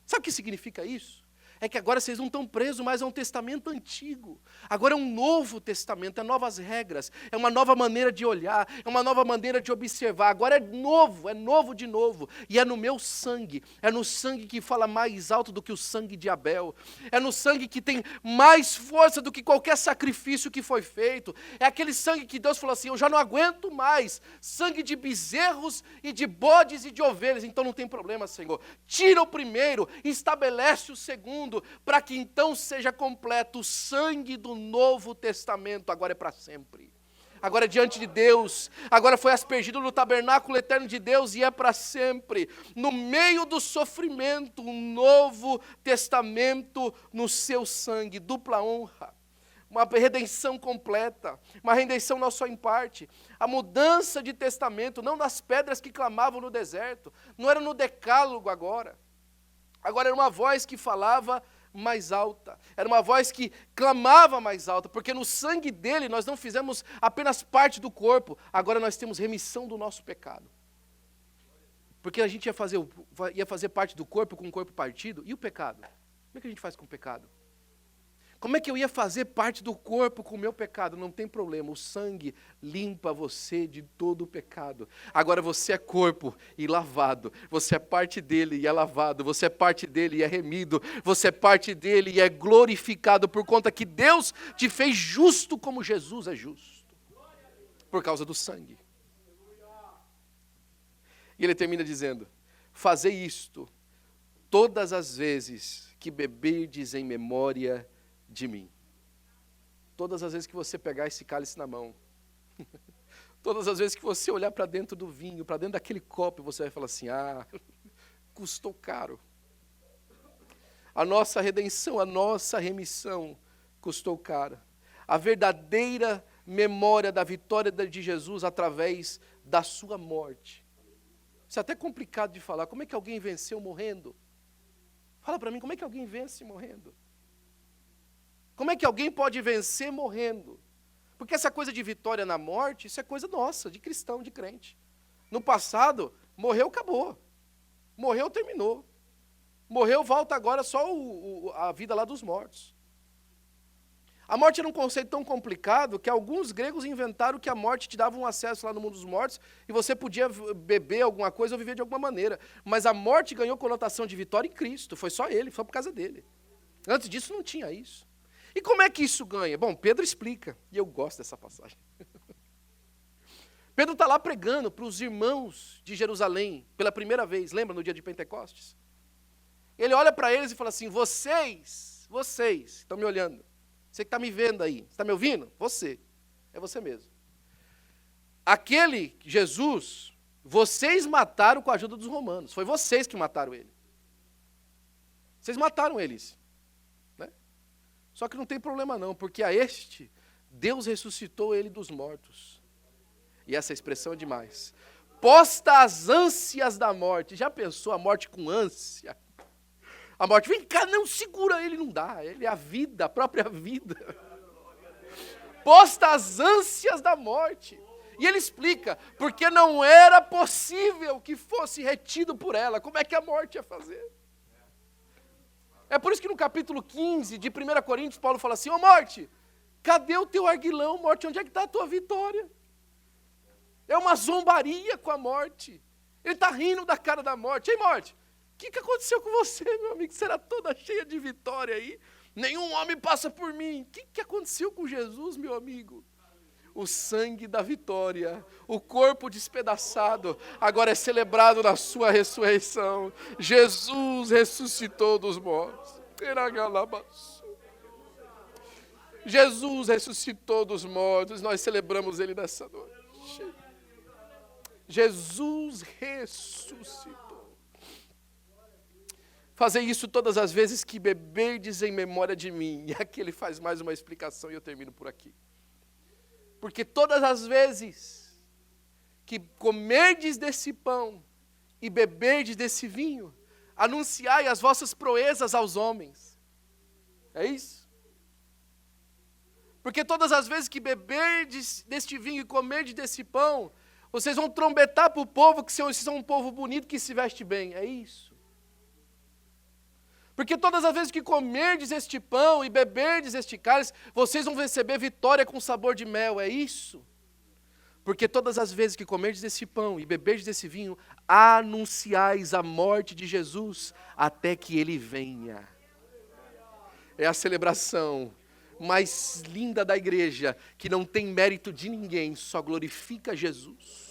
Sabe o que significa isso? É que agora vocês não estão presos mais a um testamento antigo. Agora é um novo testamento, é novas regras, é uma nova maneira de olhar, é uma nova maneira de observar. Agora é novo de novo. E é no meu sangue, é no sangue que fala mais alto do que o sangue de Abel. É no sangue que tem mais força do que qualquer sacrifício que foi feito. É aquele sangue que Deus falou assim, eu já não aguento mais sangue de bezerros e de bodes e de ovelhas. Então não tem problema, Senhor. Tira o primeiro, estabelece o segundo, para que então seja completo o sangue do Novo Testamento, agora é para sempre. Agora é diante de Deus, agora foi aspergido no tabernáculo eterno de Deus e é para sempre. No meio do sofrimento, um Novo Testamento no seu sangue, dupla honra. Uma redenção completa, uma redenção não só em parte. A mudança de testamento, não das pedras que clamavam no deserto, não era no decálogo agora. Agora era uma voz que falava mais alta, era uma voz que clamava mais alta, porque no sangue dele nós não fizemos apenas parte do corpo, agora nós temos remissão do nosso pecado. Porque a gente ia fazer parte do corpo com o corpo partido, e o pecado? Como é que a gente faz com o pecado? Como é que eu ia fazer parte do corpo com o meu pecado? Não tem problema, o sangue limpa você de todo o pecado. Agora você é corpo e lavado, você é parte dele e é lavado, você é parte dele e é remido, você é parte dele e é glorificado por conta que Deus te fez justo como Jesus é justo, por causa do sangue. E ele termina dizendo, fazei isto todas as vezes que beberdes em memória de mim. Todas as vezes que você pegar esse cálice na mão, todas as vezes que você olhar para dentro do vinho, para dentro daquele copo, você vai falar assim, custou caro. A nossa redenção, a nossa remissão custou caro. A verdadeira memória da vitória de Jesus através da sua morte. Isso é até complicado de falar. Como é que alguém venceu morrendo? Fala para mim, como é que alguém vence morrendo? Como é que alguém pode vencer morrendo? Porque essa coisa de vitória na morte, isso é coisa nossa, de cristão, de crente. No passado, morreu, acabou. Morreu, terminou. Morreu, volta agora só a vida lá dos mortos. A morte era um conceito tão complicado que alguns gregos inventaram que a morte te dava um acesso lá no mundo dos mortos e você podia beber alguma coisa ou viver de alguma maneira. Mas a morte ganhou conotação de vitória em Cristo, foi só ele, foi por causa dele. Antes disso não tinha isso. E como é que isso ganha? Bom, Pedro explica, e eu gosto dessa passagem. Pedro está lá pregando para os irmãos de Jerusalém, pela primeira vez, lembra no dia de Pentecostes? Ele olha para eles e fala assim, vocês, estão me olhando, você que está me vendo aí, está me ouvindo? É você mesmo. Aquele Jesus, vocês mataram com a ajuda dos romanos, foi vocês que mataram ele. Vocês mataram eles. Né? Só que não tem problema não, porque a este, Deus ressuscitou ele dos mortos. E essa expressão é demais. Posta as ânsias da morte. Já pensou a morte com ânsia? A morte, vem cá, não segura ele, não dá. Ele é a vida, a própria vida. Posta as ânsias da morte. E ele explica, porque não era possível que fosse retido por ela. Como é que a morte ia fazer? É por isso que no capítulo 15 de 1 Coríntios, Paulo fala assim, ô morte, cadê o teu arguilão, morte? Onde é que está a tua vitória? É uma zombaria com a morte. Ele está rindo da cara da morte. Ei, morte, o que aconteceu com você, meu amigo? Você era toda cheia de vitória aí. Nenhum homem passa por mim. O que aconteceu com Jesus, meu amigo? O sangue da vitória, o corpo despedaçado, agora é celebrado na sua ressurreição. Jesus ressuscitou dos mortos. Jesus ressuscitou dos mortos, nós celebramos ele nessa noite. Jesus ressuscitou. Fazei isso todas as vezes que beberdes em memória de mim. E aqui ele faz mais uma explicação e eu termino por aqui. Porque todas as vezes que comerdes desse pão e beberdes desse vinho, anunciai as vossas proezas aos homens. É isso? Porque todas as vezes que beberdes deste vinho e comerdes desse pão, vocês vão trombetar para o povo que vocês são um povo bonito que se veste bem. É isso. Porque todas as vezes que comerdes este pão e beberdes este cálice, vocês vão receber vitória com sabor de mel. É isso. Porque todas as vezes que comerdes esse pão e beberdes desse vinho, anunciais a morte de Jesus até que ele venha. É a celebração mais linda da igreja, que não tem mérito de ninguém, só glorifica Jesus.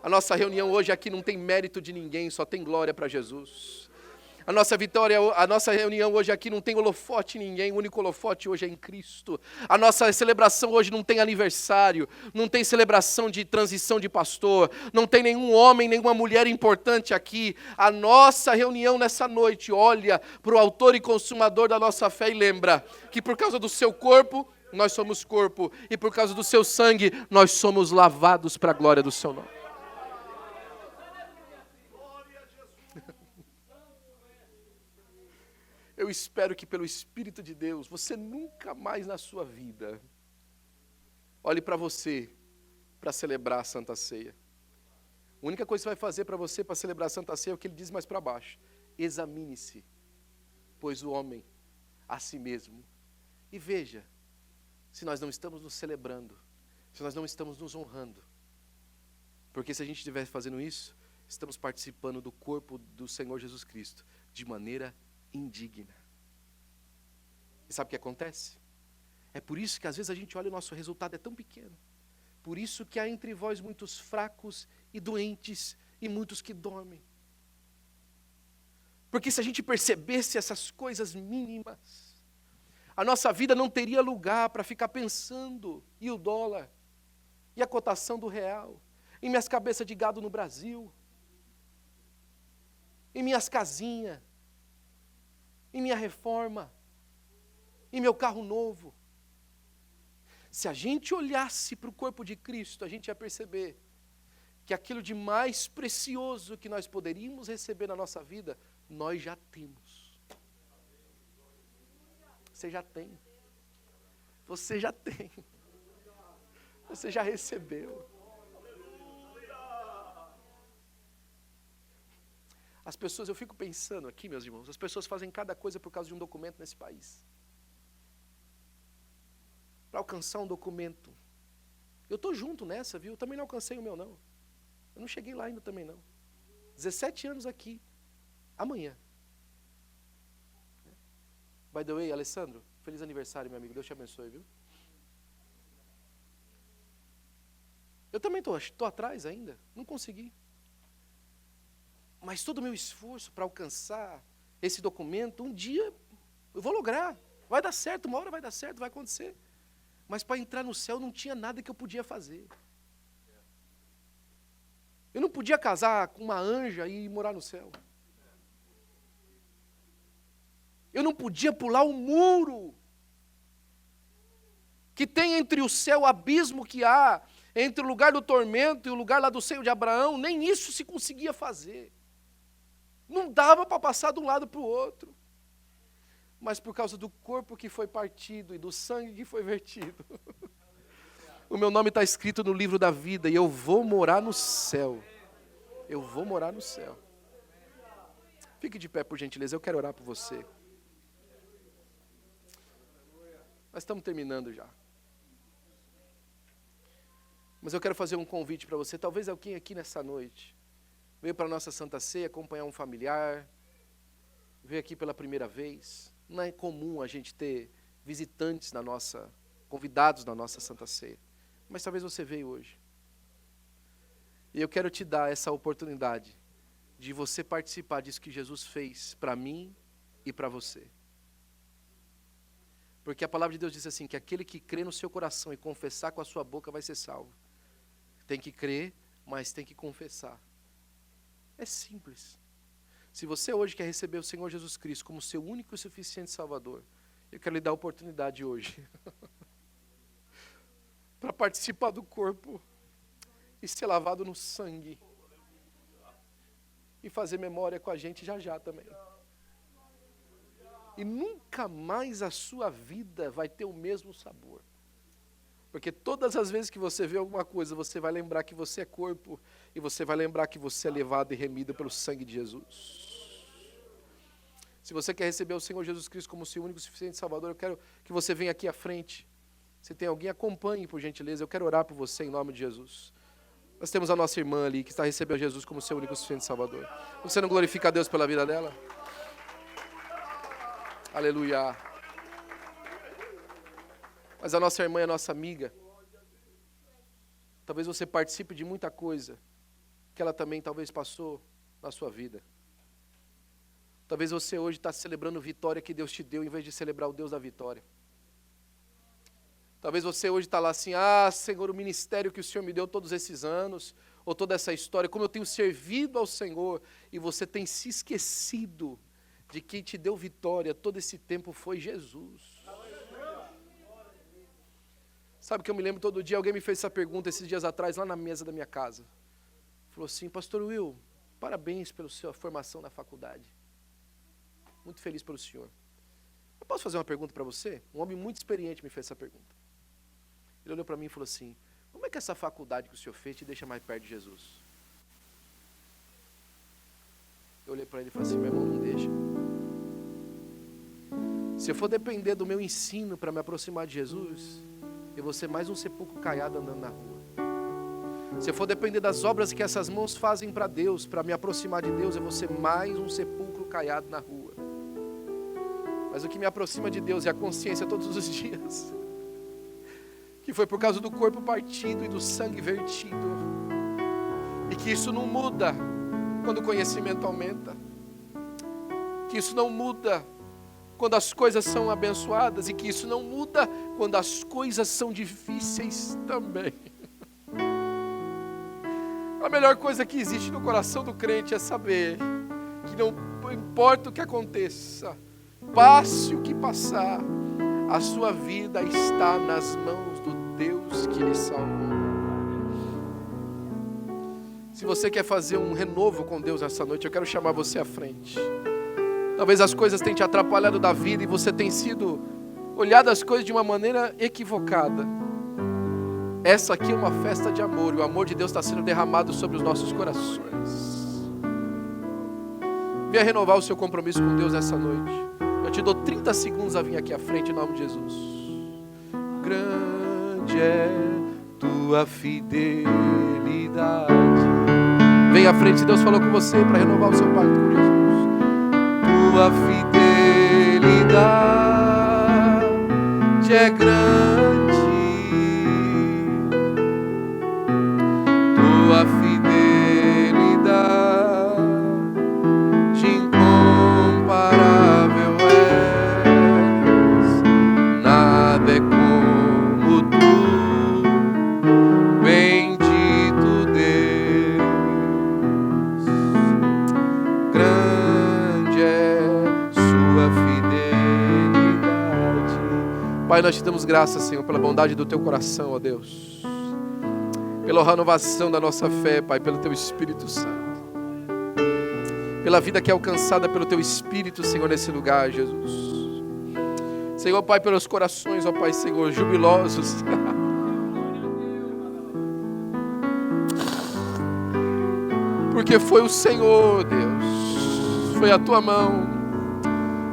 A nossa reunião hoje aqui não tem mérito de ninguém, só tem glória para Jesus. A nossa reunião hoje aqui não tem holofote em ninguém, o único holofote hoje é em Cristo. A nossa celebração hoje não tem aniversário, não tem celebração de transição de pastor, não tem nenhum homem, nenhuma mulher importante aqui. A nossa reunião nessa noite olha para o autor e consumador da nossa fé e lembra que por causa do seu corpo, nós somos corpo, e por causa do seu sangue, nós somos lavados para a glória do seu nome. Eu espero que pelo Espírito de Deus, você nunca mais na sua vida olhe para você para celebrar a Santa Ceia. A única coisa que você vai fazer para você para celebrar a Santa Ceia é o que ele diz mais para baixo. Examine-se, pois o homem a si mesmo. E veja, se nós não estamos nos celebrando, se nós não estamos nos honrando. Porque se a gente estiver fazendo isso, estamos participando do corpo do Senhor Jesus Cristo de maneira indigna. E sabe o que acontece? É por isso que às vezes a gente olha e o nosso resultado é tão pequeno. Por isso que há entre vós muitos fracos e doentes e muitos que dormem. Porque se a gente percebesse essas coisas mínimas, a nossa vida não teria lugar para ficar pensando, e o dólar, e a cotação do real, em minhas cabeças de gado no Brasil, em minhas casinhas, em minha reforma, em meu carro novo. Se a gente olhasse para o corpo de Cristo, a gente ia perceber que aquilo de mais precioso que nós poderíamos receber na nossa vida, nós já temos. Você já tem. Você já tem. Você já recebeu. As pessoas, eu fico pensando aqui, meus irmãos, as pessoas fazem cada coisa por causa de um documento nesse país. Para alcançar um documento. Eu estou junto nessa, viu? Eu também não alcancei o meu, não. Eu não cheguei lá ainda também, não. 17 anos aqui. Amanhã. By the way, Alessandro, feliz aniversário, meu amigo. Deus te abençoe, viu? Eu também estou atrás ainda, não consegui. Mas todo o meu esforço para alcançar esse documento, um dia eu vou lograr. Vai dar certo, uma hora vai dar certo, vai acontecer. Mas para entrar no céu não tinha nada que eu podia fazer. Eu não podia casar com uma anja e morar no céu. Eu não podia pular o muro que tem entre o céu, o abismo que há, entre o lugar do tormento e o lugar lá do seio de Abraão, nem isso se conseguia fazer. Não dava para passar de um lado para o outro. Mas por causa do corpo que foi partido e do sangue que foi vertido, o meu nome está escrito no livro da vida e eu vou morar no céu. Eu vou morar no céu. Fique de pé, por gentileza, eu quero orar por você. Nós estamos terminando já. Mas eu quero fazer um convite para você. Talvez alguém aqui nessa noite veio para a nossa Santa Ceia acompanhar um familiar, veio aqui pela primeira vez. Não é comum a gente ter visitantes convidados na nossa Santa Ceia. Mas talvez você veio hoje. E eu quero te dar essa oportunidade de você participar disso que Jesus fez para mim e para você. Porque a palavra de Deus diz assim, que aquele que crê no seu coração e confessar com a sua boca vai ser salvo. Tem que crer, mas tem que confessar. É simples. Se você hoje quer receber o Senhor Jesus Cristo como seu único e suficiente Salvador, eu quero lhe dar a oportunidade hoje para participar do corpo e ser lavado no sangue e fazer memória com a gente já também. E nunca mais a sua vida vai ter o mesmo sabor. Porque todas as vezes que você vê alguma coisa, você vai lembrar que você é corpo e você vai lembrar que você é levado e remido pelo sangue de Jesus. Se você quer receber o Senhor Jesus Cristo como seu único e suficiente Salvador, eu quero que você venha aqui à frente. Se tem alguém, acompanhe, por gentileza. Eu quero orar por você em nome de Jesus. Nós temos a nossa irmã ali que está recebendo Jesus como seu único e suficiente Salvador. Você não glorifica a Deus pela vida dela? Aleluia. Mas a nossa irmã é a nossa amiga. Talvez você participe de muita coisa que ela também talvez passou na sua vida. Talvez você hoje está celebrando vitória que Deus te deu, em vez de celebrar o Deus da vitória. Talvez você hoje está lá assim, Senhor, o ministério que o Senhor me deu todos esses anos, ou toda essa história, como eu tenho servido ao Senhor, e você tem se esquecido de quem te deu vitória todo esse tempo foi Jesus. Sabe que eu me lembro todo dia, alguém me fez essa pergunta esses dias atrás, lá na mesa da minha casa. Falou assim, Pastor Will, parabéns pela sua formação na faculdade. Muito feliz pelo senhor. Eu posso fazer uma pergunta para você? Um homem muito experiente me fez essa pergunta. Ele olhou para mim e falou assim, como é que essa faculdade que o senhor fez te deixa mais perto de Jesus? Eu olhei para ele e falei assim, meu irmão, não deixa. Se eu for depender do meu ensino para me aproximar de Jesus, eu vou ser mais um sepulcro caiado andando na rua. Se eu for depender das obras que essas mãos fazem para Deus, para me aproximar de Deus, eu vou ser mais um sepulcro caiado na rua. Mas o que me aproxima de Deus é a consciência todos os dias, que foi por causa do corpo partido e do sangue vertido, e que isso não muda quando o conhecimento aumenta, que isso não muda quando as coisas são abençoadas, e que isso não muda quando as coisas são difíceis também. A melhor coisa que existe no coração do crente é saber que não importa o que aconteça, passe o que passar, a sua vida está nas mãos do Deus que lhe salvou. Se você quer fazer um renovo com Deus nessa noite, eu quero chamar você à frente. Talvez as coisas tenham te atrapalhado da vida e você tenha sido olhado as coisas de uma maneira equivocada. Essa aqui é uma festa de amor, e o amor de Deus está sendo derramado sobre os nossos corações. Venha renovar o seu compromisso com Deus nessa noite. Eu te dou 30 segundos a vir aqui à frente em nome de Jesus. Grande é tua fidelidade. Vem à frente, se Deus falou com você para renovar o seu pacto com Jesus. Tua fidelidade é grande. Pai, nós te damos graças, Senhor, pela bondade do teu coração, ó Deus. Pela renovação da nossa fé, Pai, pelo teu Espírito Santo. Pela vida que é alcançada pelo teu Espírito, Senhor, nesse lugar, Jesus. Senhor, Pai, pelos corações, ó Pai, Senhor, jubilosos. Porque foi o Senhor, Deus. Foi a tua mão.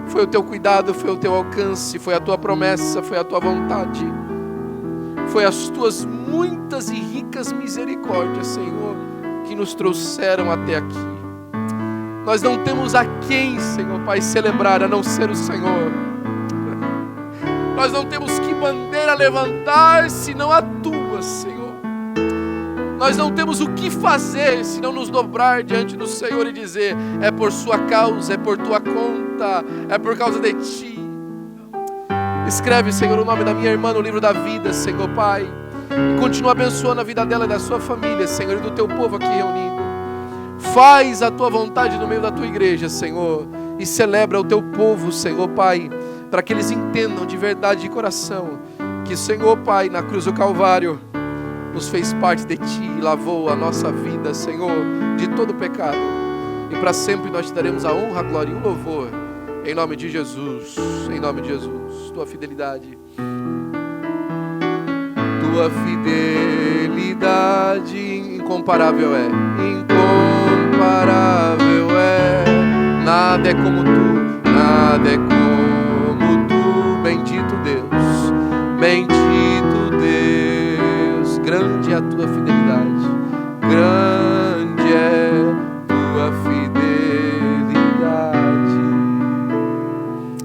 Foi o teu cuidado, foi o teu alcance, foi a tua promessa, foi a tua vontade. Foi as tuas muitas e ricas misericórdias, Senhor, que nos trouxeram até aqui. Nós não temos a quem, Senhor, Pai, celebrar a não ser o Senhor. Nós não temos que bandeira levantar, senão a tua, Senhor. Nós não temos o que fazer, senão nos dobrar diante do Senhor e dizer: é por sua causa, é por tua conta, é por causa de ti. Escreve, Senhor, o nome da minha irmã no livro da vida, Senhor, Pai. E continua abençoando a vida dela e da sua família, Senhor, e do teu povo aqui reunido. Faz a tua vontade no meio da tua igreja, Senhor, e celebra o teu povo, Senhor, Pai, para que eles entendam de verdade de coração que, Senhor, Pai, na cruz do Calvário, nos fez parte de ti e lavou a nossa vida, Senhor, de todo pecado. E para sempre nós te daremos a honra, a glória e o louvor, em nome de Jesus, em nome de Jesus. Tua fidelidade incomparável é, incomparável é. Nada é como tu, nada é como tu, bendito Deus, bendito Deus. Grande é a tua fidelidade, grande é tua fidelidade.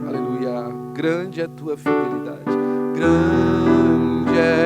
Aleluia, grande é a tua fidelidade, grande é